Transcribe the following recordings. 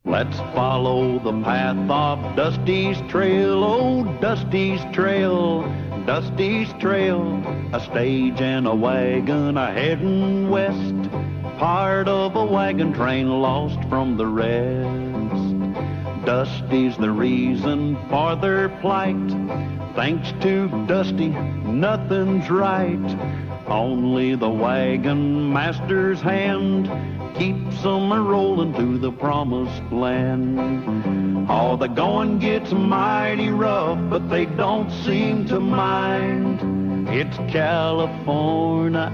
Let's follow the path of Dusty's trail, oh, Dusty's trail, Dusty's trail. A stage and a wagon a heading west, part of a wagon train lost from the rest. Dusty's the reason for their plight. Thanks to Dusty, nothing's right. Only the wagon master's hand keeps them rolling to the promised land. Oh, the going gets mighty rough, but they don't seem to mind. It's California,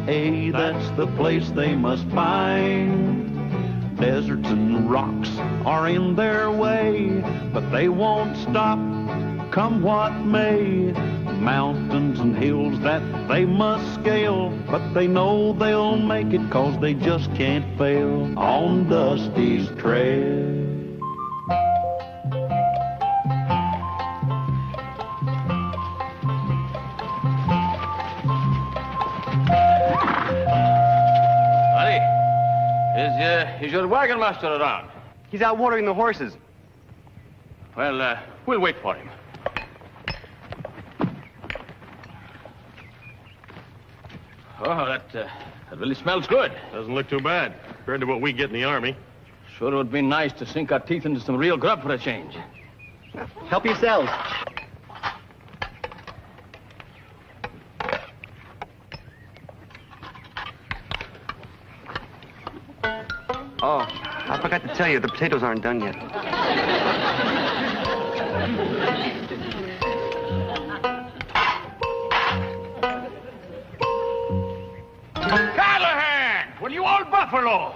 that's the place they must find. Deserts and rocks are in their way, but they won't stop, come what may. Mountains and hills that they must scale, but they know they'll make it 'cause they just can't fail on Dusty's trail. Buddy, is your wagon master around? He's out watering the horses. Well, we'll wait for him. Oh, that really smells good. Doesn't look too bad, compared to what we get in the Army. Sure would be nice to sink our teeth into some real grub for a change. Help yourselves. Oh, I forgot to tell you, the potatoes aren't done yet. Callahan! Well, you old buffalo!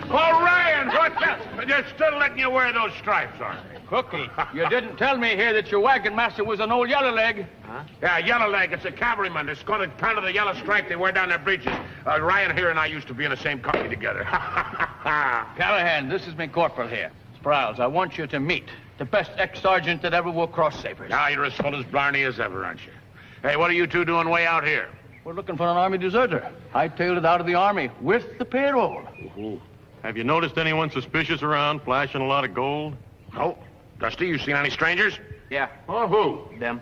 Ryan, what's that? They're still letting you wear those stripes, aren't they? Cookie, you didn't tell me here that your wagon master was an old yellow leg. Huh? Yeah, yellow leg. It's a cavalryman. It's going to kind of the yellow stripe they wear down their breeches. Ryan here and I used to be in the same company together. Callahan, this is my corporal here. Sprouse, I want you to meet the best ex-sergeant that ever wore cross sabers. Now, you're as full as Blarney as ever, aren't you? Hey, what are you two doing way out here? We're looking for an Army deserter. Hightailed it out of the Army with the payroll. Ooh. Have you noticed anyone suspicious around, flashing a lot of gold? No. Dusty, you seen any strangers? Yeah. Oh, who? Them.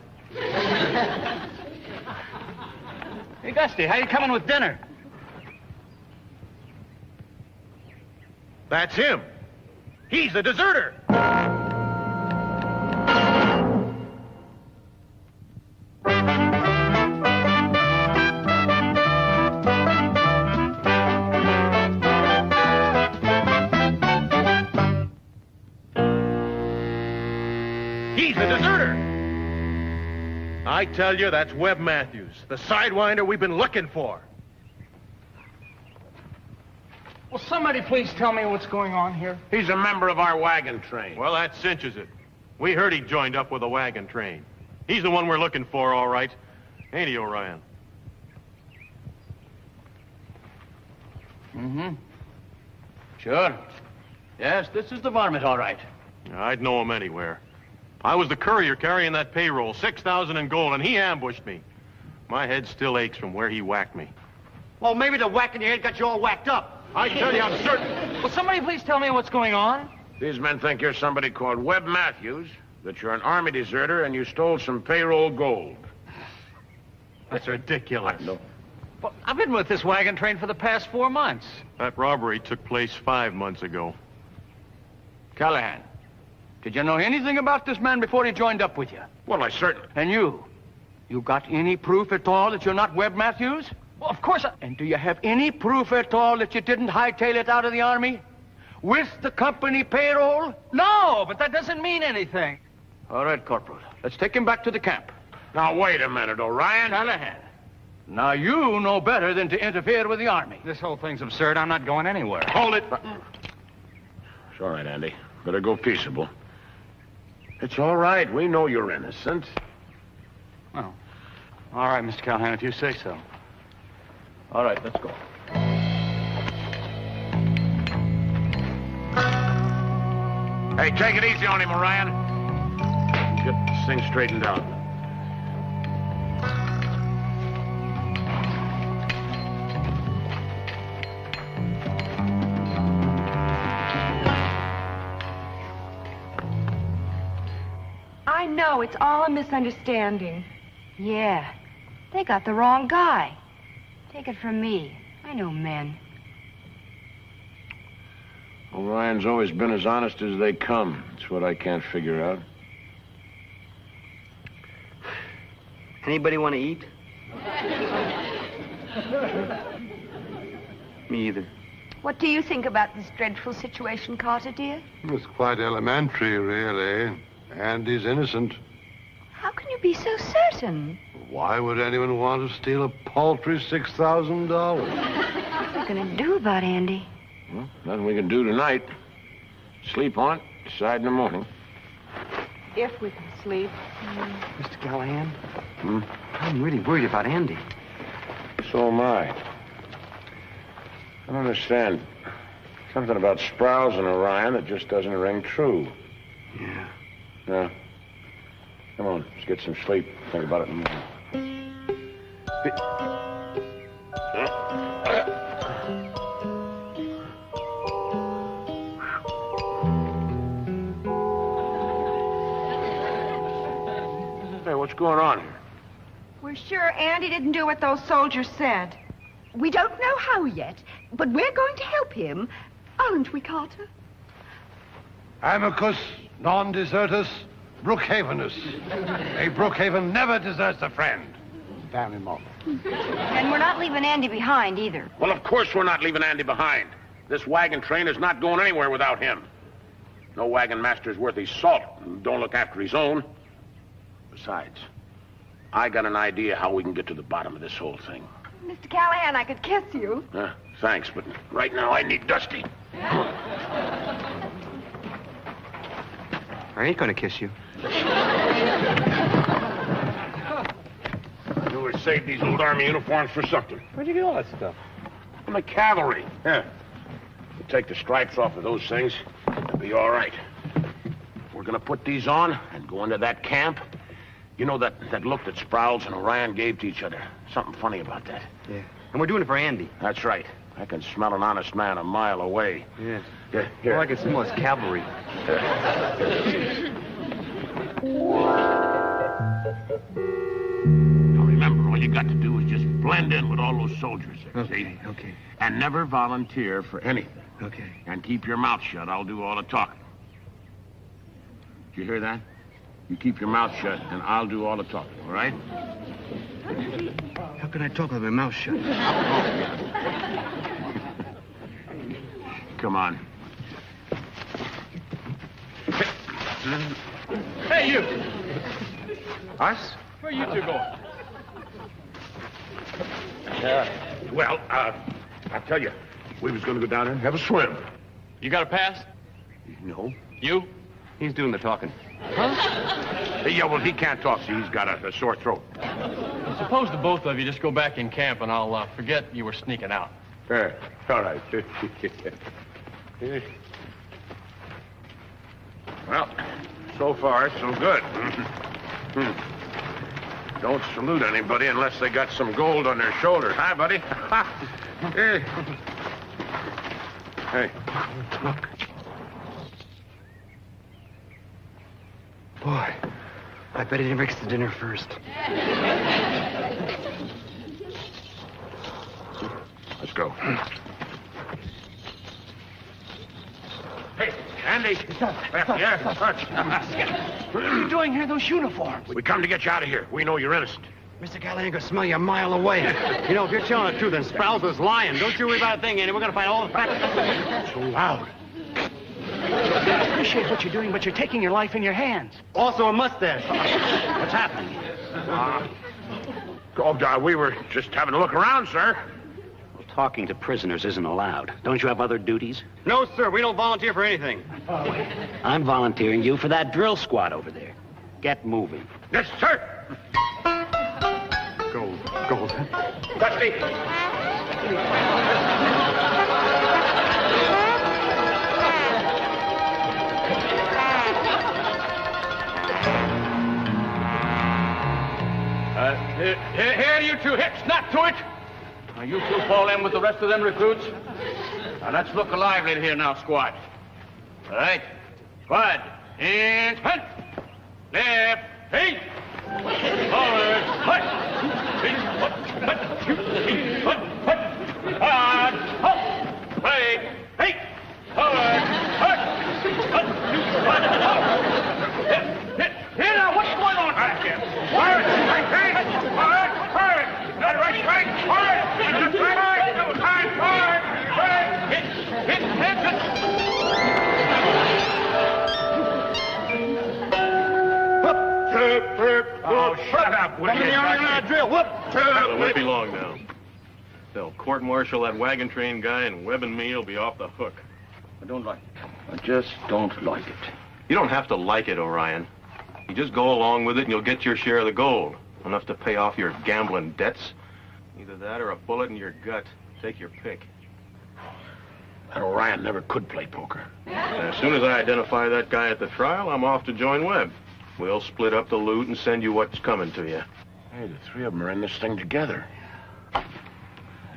Hey, Dusty, how you coming with dinner? That's him. He's a deserter. He's a deserter. I tell you, that's Webb Matthews, the sidewinder we've been looking for. Will somebody please tell me what's going on here? He's a member of our wagon train. Well, that cinches it. We heard he joined up with a wagon train. He's the one we're looking for, all right. Ain't he, Orion? Mm-hmm. Sure. Yes, this is the varmint, all right. I'd know him anywhere. I was the courier carrying that payroll, 6,000 in gold, and he ambushed me. My head still aches from where he whacked me. Well, maybe the whack in your head got you all whacked up. I tell you, I'm certain. Will somebody please tell me what's going on? These men think you're somebody called Webb Matthews, that you're an Army deserter, and you stole some payroll gold. That's ridiculous. No. Well, I've been with this wagon train for the past 4 months. That robbery took place 5 months ago. Callahan, did you know anything about this man before he joined up with you? Well, I certainly... And you got any proof at all that you're not Webb Matthews? Well, of course And do you have any proof at all that you didn't hightail it out of the Army? With the company payroll? No, but that doesn't mean anything. All right, Corporal. Let's take him back to the camp. Now, wait a minute, Orion. Callahan, now you know better than to interfere with the Army. This whole thing's absurd. I'm not going anywhere. Hold it. It's all right, Andy. Better go peaceable. It's all right. We know you're innocent. Well, all right, Mr. Callahan, if you say so. All right, let's go. Hey, take it easy on him, Orion. Get this thing straightened out. know. It's all a misunderstanding. Yeah. They got the wrong guy. Take it from me. I know men. Orion's always been as honest as they come. That's what I can't figure out. Anybody want to eat? Me either. What do you think about this dreadful situation, Carter, dear? It's quite elementary, really. Andy's innocent. How can you be so certain? Why would anyone want to steal a paltry $6,000? What are you going to do about Andy? Well, nothing we can do tonight. Sleep on it, decide in the morning. If we can sleep. Mr. Callahan? I'm really worried about Andy. So am I. I don't understand. Something about Sprouse and Orion that just doesn't ring true. Yeah. No. Come on, let's get some sleep. Think about it in the morning. Hey, what's going on? We're sure Andy didn't do what those soldiers said. We don't know how yet, but we're going to help him. Aren't we, Carter? Amicus non desertus Brookhavenus. A Brookhaven never deserts a friend. Family motto. And we're not leaving Andy behind either. Well, of course we're not leaving Andy behind. This wagon train is not going anywhere without him. No wagon master's worth his salt and don't look after his own. Besides, I got an idea how we can get to the bottom of this whole thing. Mr. Callahan, I could kiss you. Thanks, but right now I need Dusty. I ain't gonna kiss you. You were saved these old army uniforms for something. Where'd you get all that stuff? From the cavalry. Yeah. We'll take the stripes off of those things. It'll be all right. We're gonna put these on and go into that camp. You know that look that Sprouse and Orion gave to each other? Something funny about that. Yeah. And we're doing it for Andy. That's right. I can smell an honest man a mile away. Yeah. Yeah, here. All I can smell is cavalry. Now remember, all you got to do is just blend in with all those soldiers there, see? Okay. And never volunteer for anything. Okay. And keep your mouth shut. I'll do all the talking. Did you hear that? You keep your mouth shut, and I'll do all the talking, all right? How can I talk with my mouth shut? Come on. Hey, you! Us? Where you two going? Well, I tell you, we was going to go down there and have a swim. You got a pass? No. You? He's doing the talking. Yeah, well, he can't talk, so he's got a sore throat. Suppose the both of you just go back in camp and I'll forget you were sneaking out. All right. Well, so far, so good. Don't salute anybody unless they got some gold on their shoulders. Hi, buddy. Hey, look. Boy, I bet he didn't fix the dinner first. Let's go. Hey, Andy. Yeah, What are you doing here in those uniforms? we come to get you out of here. We know you're innocent. Mr. Callahan can smell you a mile away. You know, if you're telling the truth, then Sprouse is lying. Don't you worry about a thing, Andy. We're going to find all the facts. So loud. I appreciate what you're doing, but you're taking your life in your hands. Also a mustache. What's happening? We were just having a look around, sir. Well, talking to prisoners isn't allowed. Don't you have other duties? No, sir. We don't volunteer for anything. I'm volunteering you for that drill squad over there. Get moving. Yes, sir. Gold. Dusty. Here, you two, hit, snap to it. Now, you two fall in with the rest of them recruits. Now, let's look alive right here now, squad. All right, squad, and hunt. Left. Hey. Forward. Hut. Hard. Hop. Break. Hey. Forward. Hut. Here now, what's going on back here? Forward. Right. Forward. Forward. Not right. Forward. Forward. No time. Forward. Forward. Hit. Oh, shut up, will you? Drill. Whoop. It won't be long now. They'll court-martial that wagon train guy, and Webb and me will be off the hook. I don't like it. I just don't like it. You don't have to like it, Orion. You just go along with it, and you'll get your share of the gold. Enough to pay off your gambling debts. Either that or a bullet in your gut. Take your pick. That Orion never could play poker. And as soon as I identify that guy at the trial, I'm off to join Webb. We'll split up the loot and send you what's coming to you. Hey, the three of them are in this thing together.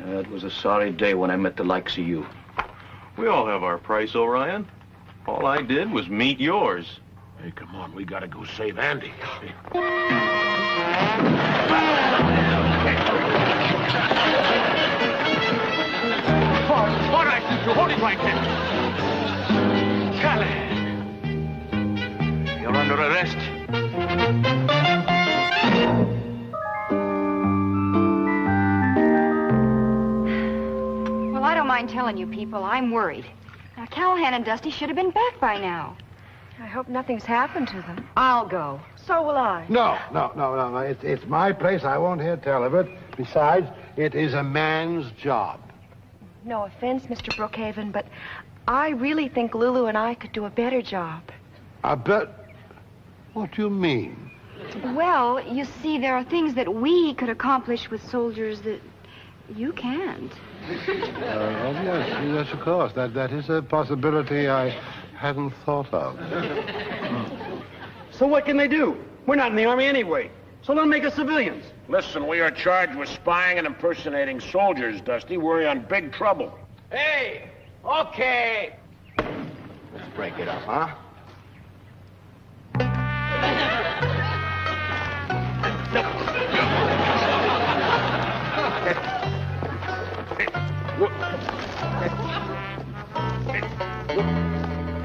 It was a sorry day when I met the likes of you. We all have our price, Orion. All I did was meet yours. Hey, come on, we gotta go save Andy. All right, you hold it right there. Callahan. You're under arrest. Well, I don't mind telling you people, I'm worried. Now, Callahan and Dusty should have been back by now. I hope nothing's happened to them. I'll go. So will I. No. It's my place. I won't hear tell of it. Besides, it is a man's job. No offense, Mr. Brookhaven, but I really think Lulu and I could do a better job. I bet... What do you mean? Well, you see, there are things that we could accomplish with soldiers that you can't. Yes, of course. That is a possibility I hadn't thought of. So what can they do? We're not in the army anyway. So they'll make us civilians. Listen, we are charged with spying and impersonating soldiers, Dusty. We're in big trouble. Hey, okay. Let's break it up, huh?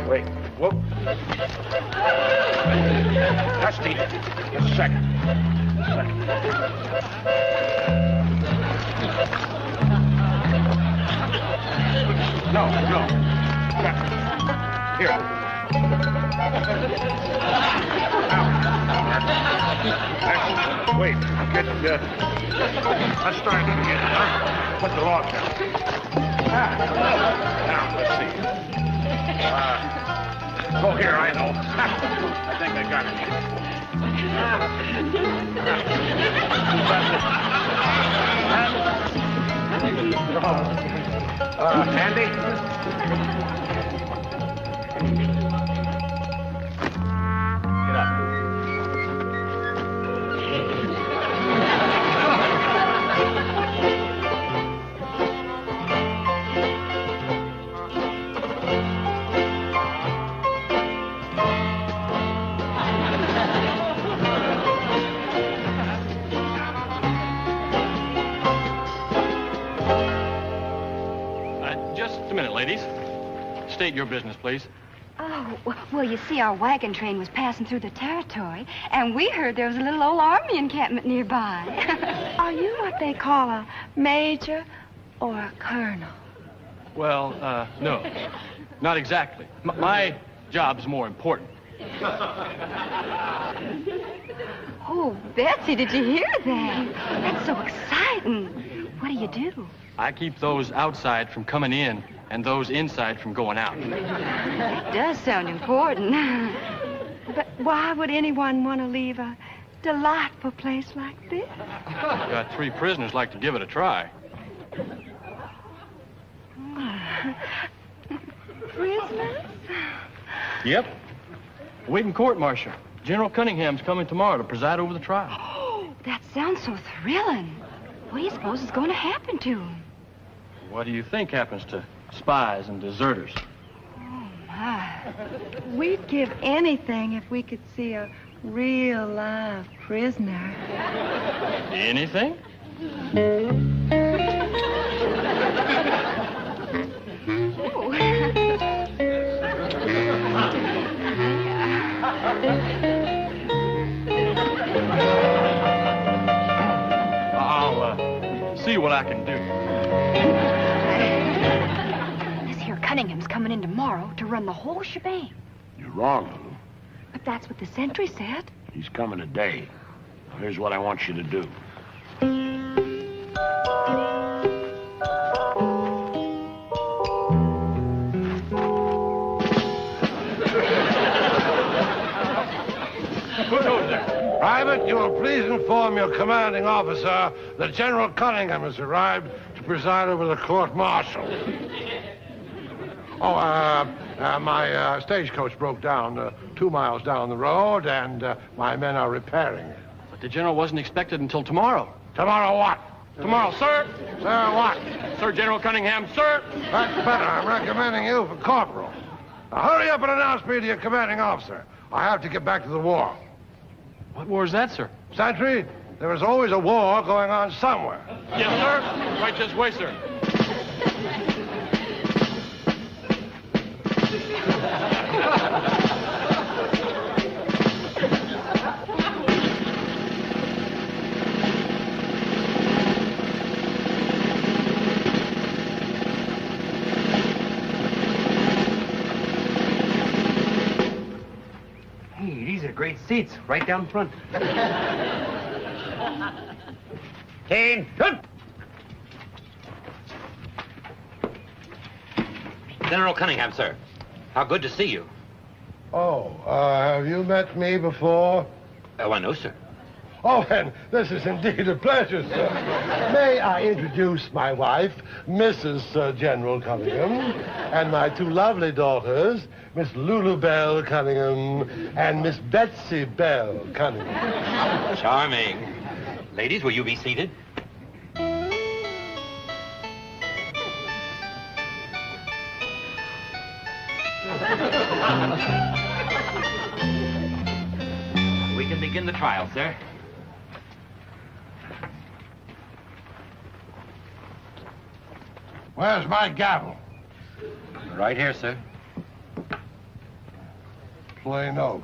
Wait, whoop. Dusty, just a second. No. Here. Wait, let's start it again, huh? Put the log down. Now, let's see. Oh, here, I know. I think I got it. Andy? Get up. Just a minute, ladies. State your business, please. Oh, well, you see, our wagon train was passing through the territory, and we heard there was a little old army encampment nearby. Are you what they call a major or a colonel? Well, no. Not exactly. My job's more important. Oh, Betsy, did you hear that? That's so exciting. What do you do? I keep those outside from coming in and those inside from going out. That does sound important. But why would anyone want to leave a delightful place like this? Got 3 prisoners like to give it a try. Prisoners? Yep. Waiting court-martial. General Cunningham's coming tomorrow to preside over the trial. Oh, that sounds so thrilling. What do you suppose is going to happen to him? What do you think happens to spies and deserters? Oh, my. We'd give anything if we could see a Real live prisoner. Anything? I'll see what I can do. This here Cunningham's coming in tomorrow to run the whole shebang. You're wrong, Lulu. But that's what the sentry said. He's coming today. Now, here's what I want you to do. Private, you will please inform your commanding officer that General Cunningham has arrived to preside over the court-martial. My stagecoach broke down 2 miles down the road, and my men are repairing it. But the general wasn't expected until tomorrow. Tomorrow what? Tomorrow, sir. Sir, what? Sir General Cunningham, sir. That's better. I'm recommending you for corporal. Now, hurry up and announce me to your commanding officer. I have to get back to the war. What war is that, sir? Sentry, there is always a war going on somewhere. Yes, sir. Right this way, sir. Hey, these are great seats, right down front. Kane, good. General Cunningham, sir. How good to see you. Oh, have you met me before? Why, no, sir. Oh, and this is indeed a pleasure, sir. May I introduce my wife, Mrs. General Cunningham, and my two lovely daughters, Miss Lulu Bell Cunningham and Miss Betsy Bell Cunningham. Charming. Ladies, will you be seated? We can begin the trial, sir. Where's my gavel? Right here, sir. Plain oak.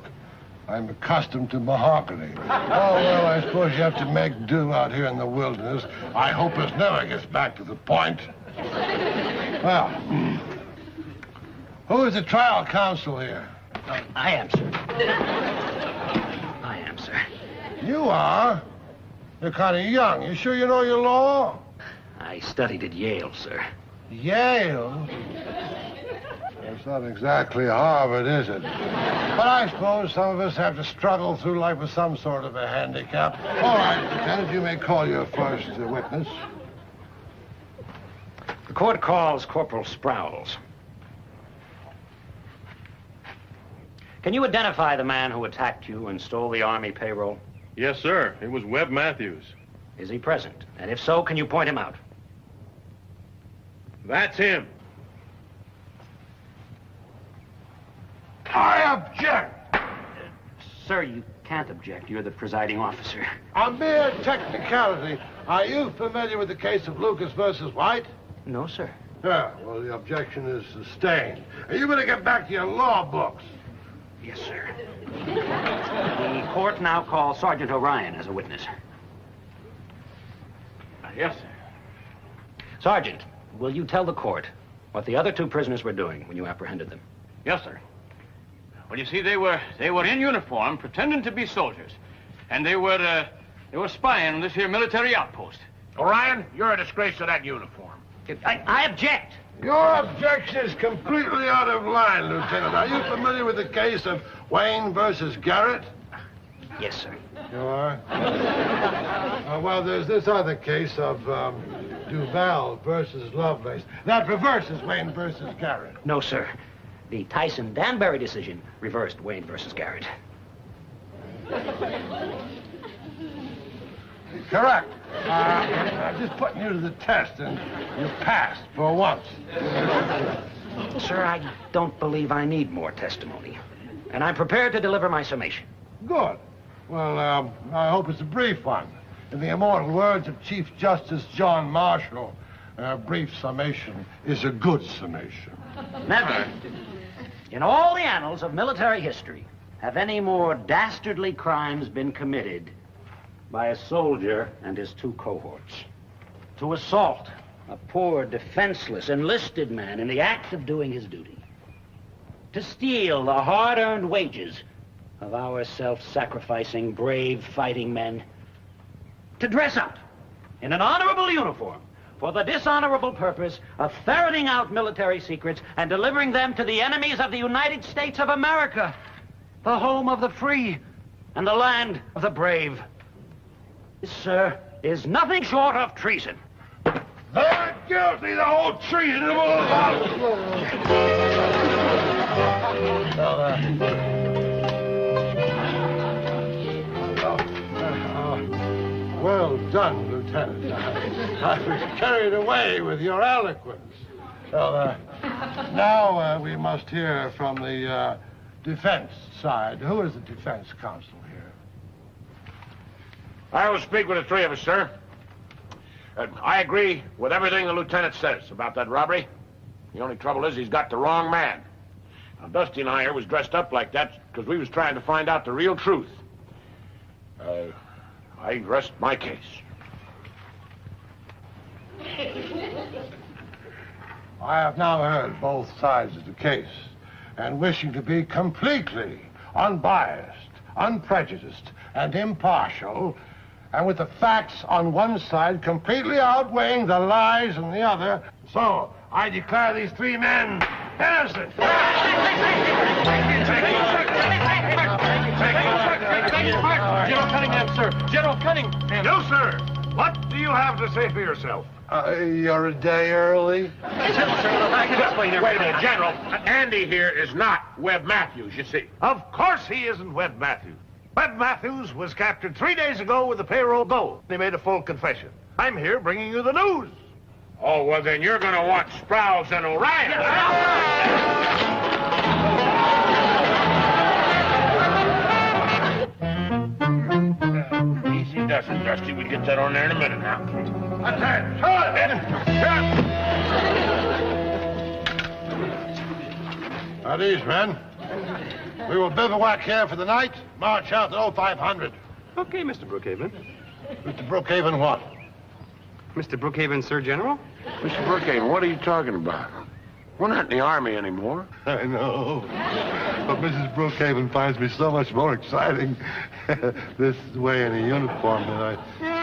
I'm accustomed to mahogany. Oh, well, I suppose you have to make do out here in the wilderness. I hope it never gets back to the point. Well, who is the trial counsel here? I am, sir. I am, sir. You are? You're kind of young. You sure you know your law? I studied at Yale, sir. Yale? That's not exactly Harvard, is it? But I suppose some of us have to struggle through life with some sort of a handicap. All right, Lieutenant, you may call your first witness. The court calls Corporal Sprouse. Can you identify the man who attacked you and stole the Army payroll? Yes, sir. It was Webb Matthews. Is he present? And if so, can you point him out? That's him. I object! Sir, you can't object. You're the presiding officer. A mere technicality. Are you familiar with the case of Lucas versus White? No, sir. Yeah, well, the objection is sustained. And you better get back to your law books. Yes, sir. The court now calls Sergeant O'Ryan as a witness. Yes, sir. Sergeant, will you tell the court what the other two prisoners were doing when you apprehended them? Yes, sir. Well, you see, they were in uniform, pretending to be soldiers. And they were spying on this here military outpost. Orion, you're a disgrace to that uniform. I object. Your objection is completely out of line, Lieutenant. Are you familiar with the case of Wayne versus Garrett? Yes, sir. You are? Well, there's this other case of Duval versus Lovelace. That reverses Wayne versus Garrett. No, sir. The Tyson-Danbury decision reversed Wayne versus Garrett. Correct. I'm just putting you to the test, and you passed for once. Sir, I don't believe I need more testimony. And I'm prepared to deliver my summation. Good. Well, I hope it's a brief one. In the immortal words of Chief Justice John Marshall, a brief summation is a good summation. Never, in all the annals of military history, have any more dastardly crimes been committed by a soldier and his two cohorts. To assault a poor, defenseless, enlisted man in the act of doing his duty. To steal the hard-earned wages of our self-sacrificing, brave fighting men. To dress up in an honorable uniform for the dishonorable purpose of ferreting out military secrets and delivering them to the enemies of the United States of America, the home of the free and the land of the brave. This, sir, is nothing short of treason. They're guilty, the whole treasonable lot. Well done, Lieutenant. I was carried away with your eloquence. Well, now we must hear from the defense side. Who is the defense counsel here? I will speak with the three of us, sir. I agree with everything the lieutenant says about that robbery. The only trouble is he's got the wrong man. Now, Dusty and I here was dressed up like that because we was trying to find out the real truth. I rest my case. I have now heard both sides of the case, and wishing to be completely unbiased, unprejudiced, and impartial, and with the facts on one side completely outweighing the lies on the other, so I declare these three men innocent. General Cunningham, sir. General Cunningham. You, sir. What do you have to say for yourself? You're a day early? I can explain everything. Wait a minute, General. Andy here is not Webb Matthews, you see. Of course he isn't Webb Matthews. Webb Matthews was captured 3 days ago with the payroll gold. He made a full confession. I'm here bringing you the news. Oh, well, then you're going to want Sprouse and Orion. Easy does it, Dusty. We'll get that on there in a minute now. Attack! At ease, men. We will bivouac here for the night, march out at 0500. Okay, Mr. Brookhaven. Mr. Brookhaven what? Mr. Brookhaven, Sir General? Mr. Brookhaven, what are you talking about? We're not in the Army anymore. I know. But Mrs. Brookhaven finds me so much more exciting this way in a uniform than I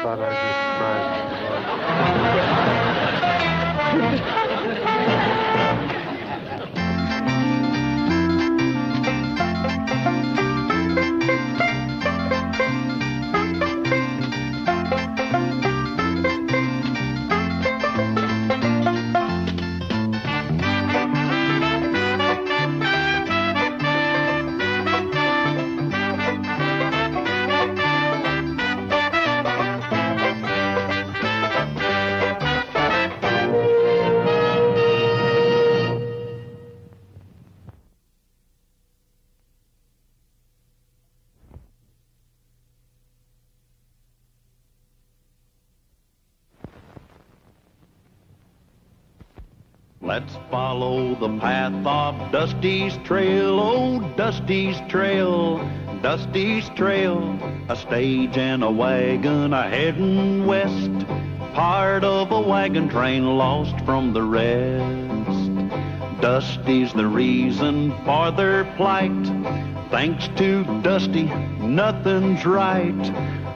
thought I'd just try. Let's follow the path of Dusty's trail, oh, Dusty's trail, Dusty's trail. A stage and a wagon a-heading west, part of a wagon train lost from the rest. Dusty's the reason for their plight. Thanks to Dusty, nothing's right.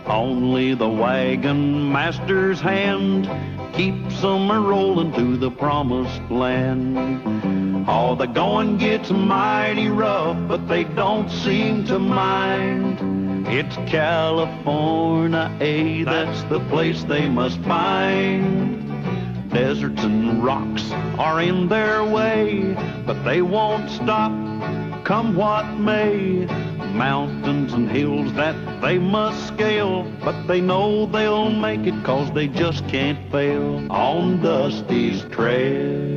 Only the wagon master's hand keeps them a-rolling to the promised land. Oh, the going gets mighty rough, but they don't seem to mind. It's California, that's the place they must find. Deserts and rocks are in their way, but they won't stop, come what may. Mountains and hills that they must scale, but they know they'll make it 'cause they just can't fail on Dusty's trail.